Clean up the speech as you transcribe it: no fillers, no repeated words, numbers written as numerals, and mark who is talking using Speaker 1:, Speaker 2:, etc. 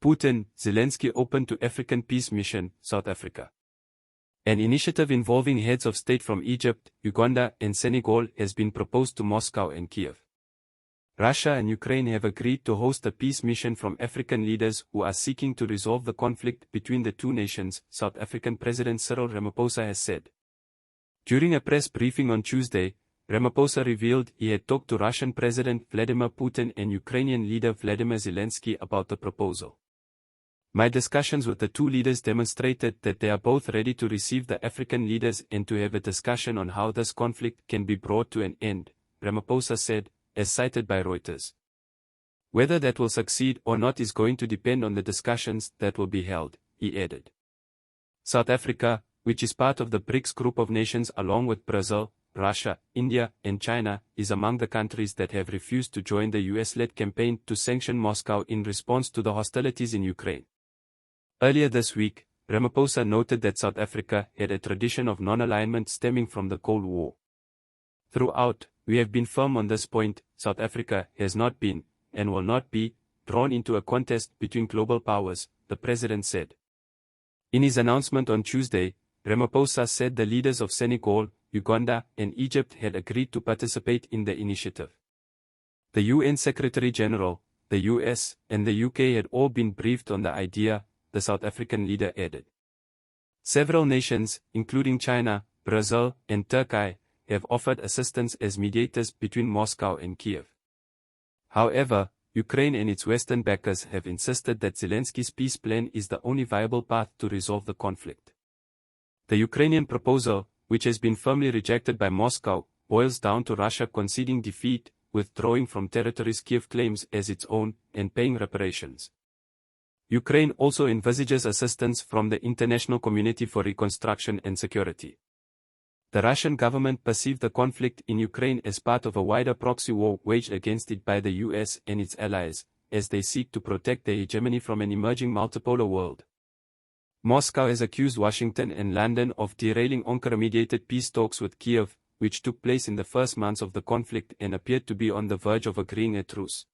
Speaker 1: Putin, Zelensky open to African Peace Mission, South Africa. An initiative involving heads of state from Egypt, Uganda, and Senegal has been proposed to Moscow and Kiev. Russia and Ukraine have agreed to host a peace mission from African leaders who are seeking to resolve the conflict between the two nations, South African President Cyril Ramaphosa has said. During a press briefing on Tuesday, Ramaphosa revealed he had talked to Russian President Vladimir Putin and Ukrainian leader Vladimir Zelensky about the proposal. My discussions with the two leaders demonstrated that they are both ready to receive the African leaders and to have a discussion on how this conflict can be brought to an end, Ramaphosa said, as cited by Reuters. Whether that will succeed or not is going to depend on the discussions that will be held, he added. South Africa, which is part of the BRICS group of nations along with Brazil, Russia, India, and China, is among the countries that have refused to join the US-led campaign to sanction Moscow in response to the hostilities in Ukraine. Earlier this week, Ramaphosa noted that South Africa had a tradition of non-alignment stemming from the Cold War. Throughout, we have been firm on this point. South Africa has not been, and will not be, drawn into a contest between global powers, the president said. In his announcement on Tuesday, Ramaphosa said the leaders of Senegal, Uganda, and Egypt had agreed to participate in the initiative. The UN Secretary-General, the US, and the UK had all been briefed on the idea, the South African leader added. Several nations, including China, Brazil, and Turkey, have offered assistance as mediators between Moscow and Kiev. However, Ukraine and its Western backers have insisted that Zelensky's peace plan is the only viable path to resolve the conflict. The Ukrainian proposal, which has been firmly rejected by Moscow, boils down to Russia conceding defeat, withdrawing from territories Kiev claims as its own, and paying reparations. Ukraine also envisages assistance from the international community for reconstruction and security. The Russian government perceived the conflict in Ukraine as part of a wider proxy war waged against it by the US and its allies, as they seek to protect their hegemony from an emerging multipolar world. Moscow has accused Washington and London of derailing Ankara-mediated peace talks with Kiev, which took place in the first months of the conflict and appeared to be on the verge of agreeing a truce.